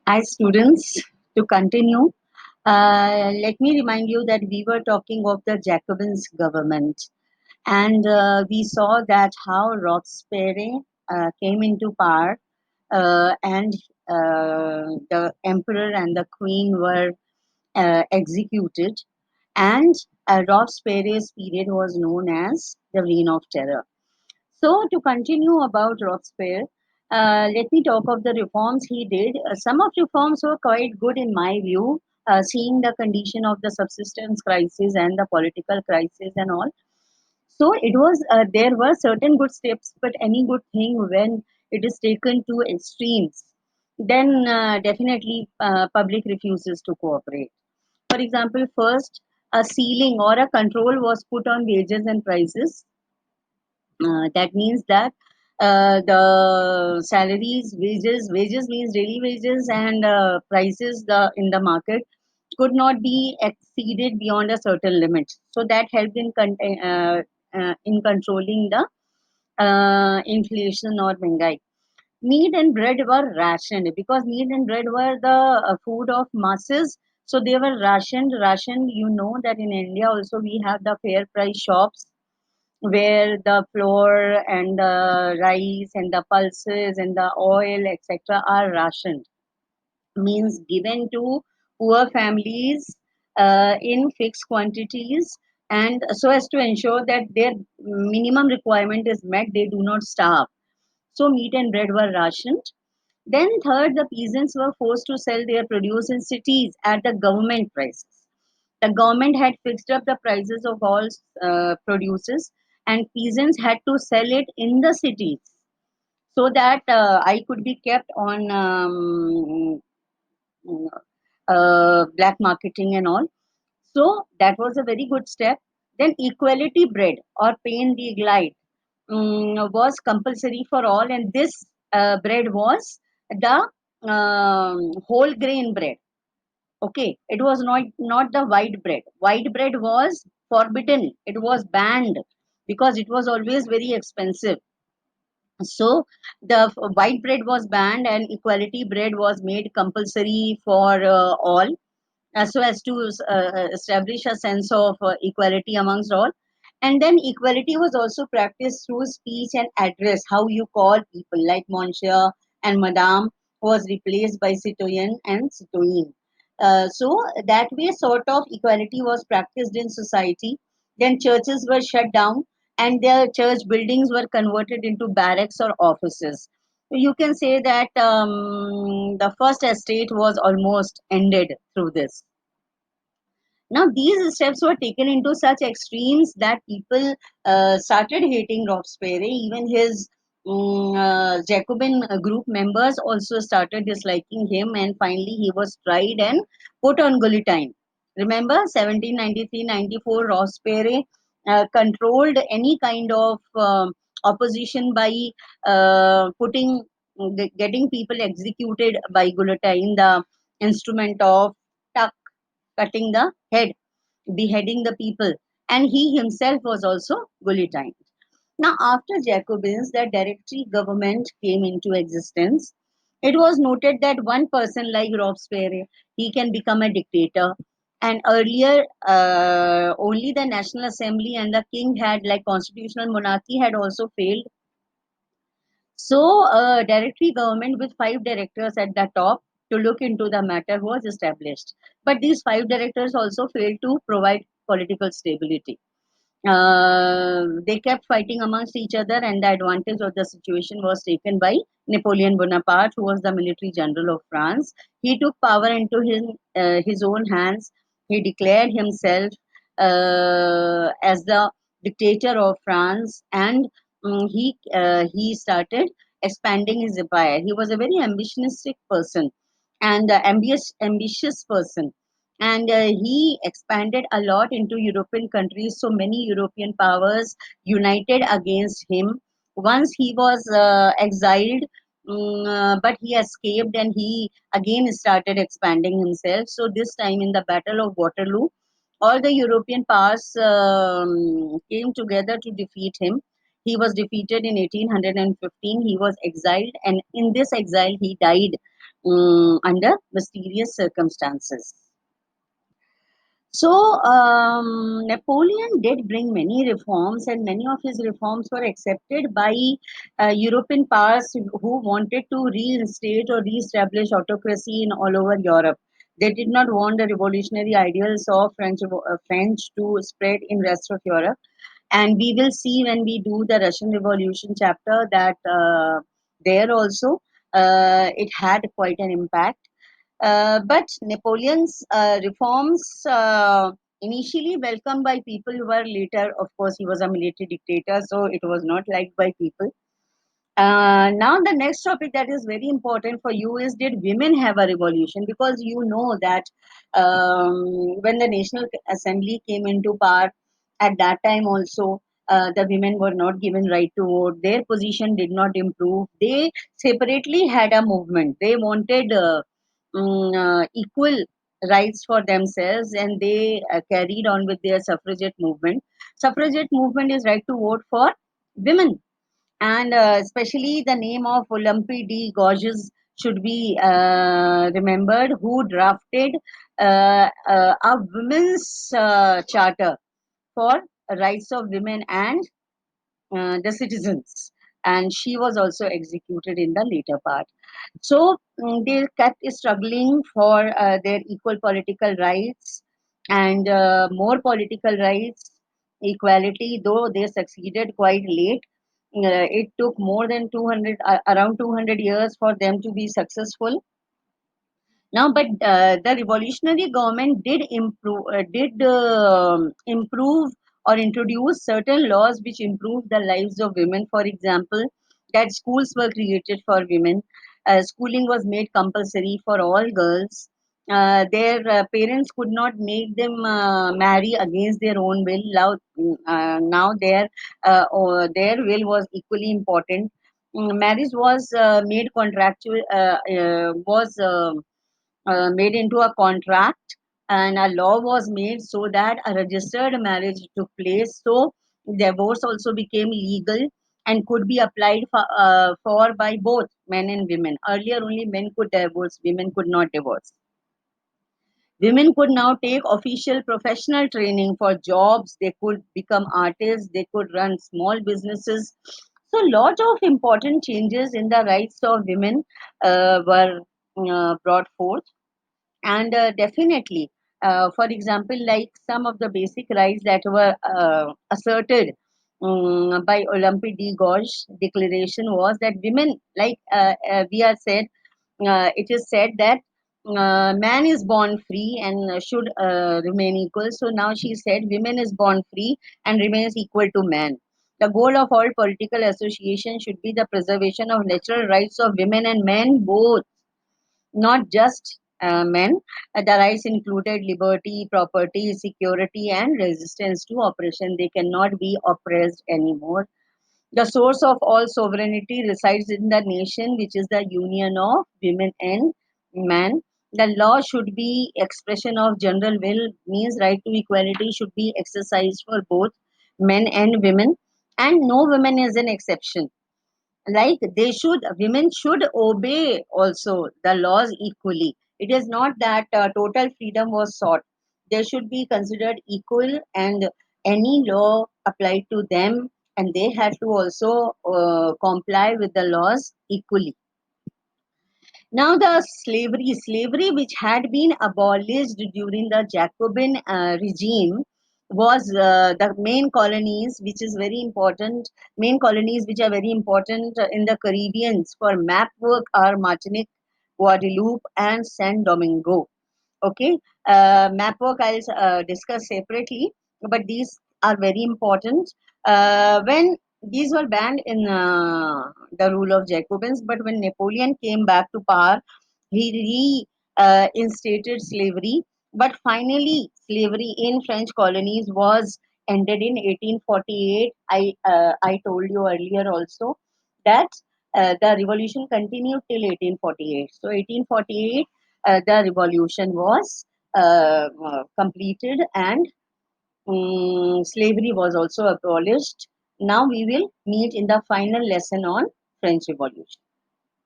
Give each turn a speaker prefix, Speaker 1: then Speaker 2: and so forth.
Speaker 1: Hi, students. To continue, let me remind you that we were talking of the Jacobins government, and we saw that how Robespierre came into power, and the emperor and the queen were executed, and Robespierre's period was known as the Reign of Terror. So, to continue about Robespierre, let me talk of the reforms he did. Some of reforms were quite good in my view, seeing the condition of the subsistence crisis and the political crisis and all. So it was there were certain good steps, but any good thing when it is taken to extremes, then definitely public refuses to cooperate. For example, first a ceiling or a control was put on wages and prices. That means that the salaries, wages means daily wages, and prices in the market could not be exceeded beyond a certain limit. So that helped in controlling the inflation or mengai. Meat and bread were rationed because meat and bread were the food of masses. So they were rationed. Rationed, you know that in India also we have the fair price shops where the flour and the rice and the pulses and the oil, etc., are rationed, means given to poor families in fixed quantities, and so as to ensure that their minimum requirement is met, they do not starve. So meat and bread were rationed. Then third, the peasants were forced to sell their produce in cities at the government prices. The government had fixed up the prices of all produces, and peasants had to sell it in the cities so that I could be kept on black marketing and all. So that was a very good step. Then equality bread or pain de glide was compulsory for all, and this bread was the whole grain bread. Okay, it was not the white bread. White bread was forbidden. It was banned because it was always very expensive. So the white bread was banned, and equality bread was made compulsory for all, so as to establish a sense of equality amongst all. And then equality was also practiced through speech and address, how you call people, like monsieur and madame was replaced by citoyen and citoyenne. So that way sort of equality was practiced in society. Then churches were shut down, and their church buildings were converted into barracks or offices. So you can say that the first estate was almost ended through this. Now, these steps were taken into such extremes that people started hating Robespierre. Even his Jacobin group members also started disliking him, and finally, he was tried and put on guillotine. Remember, 1793-94, Robespierre controlled any kind of opposition by getting people executed by guillotine, the instrument of tuck, cutting the head, beheading the people, and he himself was also guillotined. Now, after Jacobins, the Directory government came into existence. It was noted that one person like Robespierre, he can become a dictator. And earlier, only the National Assembly and the king had, like constitutional monarchy, had also failed. So, a directory government with five directors at the top to look into the matter was established. But these five directors also failed to provide political stability. They kept fighting amongst each other, and the advantage of the situation was taken by Napoleon Bonaparte, who was the military general of France. He took power into his own hands. He declared himself as the dictator of France, and he started expanding his empire. He was a very ambitious person and ambitious person, and he expanded a lot into European countries. So many European powers united against him. Once he was exiled, but he escaped, and he again started expanding himself. So this time in the Battle of Waterloo, all the European powers came together to defeat him. He was defeated in 1815. He was exiled, and in this exile, he died under mysterious circumstances. So, Napoleon did bring many reforms, and many of his reforms were accepted by European powers who wanted to reinstate or re-establish autocracy in all over Europe. They did not want the revolutionary ideals of French to spread in rest of Europe. And we will see when we do the Russian Revolution chapter that there also it had quite an impact. But Napoleon's reforms, initially welcomed by people, were later, of course, he was a military dictator, so it was not liked by people. Now, the next topic that is very important for you is, did women have a revolution? Because you know that when the National Assembly came into power, at that time also, the women were not given right to vote. Their position did not improve. They separately had a movement. They wanted equal rights for themselves, and they carried on with their suffragette movement. Suffragette movement is right to vote for women, and especially the name of Olympe de Gouges should be remembered, who drafted a women's charter for rights of women and the citizens. And she was also executed in the later part. So they kept struggling for their equal political rights and more political rights, equality, though they succeeded quite late. It took more than 200, around 200 years for them to be successful. Now, but the revolutionary government did improve or introduce certain laws which improved the lives of women. For example, that schools were created for women. Schooling was made compulsory for all girls. Their parents could not make them marry against their own will. Now their will was equally important. Marriage was made contractual. Was made into a contract, and a law was made so that a registered marriage took place, so divorce also became legal and could be applied for by both men and women. Earlier only men could divorce, women could not divorce. Women could now take official professional training for jobs, they could become artists, they could run small businesses. So lot of important changes in the rights of women were brought forth. And definitely, for example, like some of the basic rights that were asserted by Olympe de Gouges declaration was that women, like we are said, it is said that man is born free and should remain equal. So now she said women is born free and remains equal to man. The goal of all political association should be the preservation of natural rights of women and men both, not just men. The rights included liberty, property, security, and resistance to oppression. They cannot be oppressed anymore. The source of all sovereignty resides in the nation, which is the union of women and man. The law should be expression of general will, means right to equality should be exercised for both men and women, and no woman is an exception. Like women should obey also the laws equally. It is not that total freedom was sought. They should be considered equal, and any law applied to them, and they have to also comply with the laws equally. Now, the slavery which had been abolished during the Jacobin regime was the main colonies, which is very important. Main colonies which are very important in the Caribbeans for map work are Martinique, Guadeloupe, and San Domingo. Okay, map work I'll discuss separately, but these are very important. When these were banned in the rule of Jacobins, but when Napoleon came back to power, he reinstated slavery. But finally, slavery in French colonies was ended in 1848. I told you earlier also that the revolution continued till 1848. So 1848, the revolution was completed, and slavery was also abolished. Now we will meet in the final lesson on French Revolution.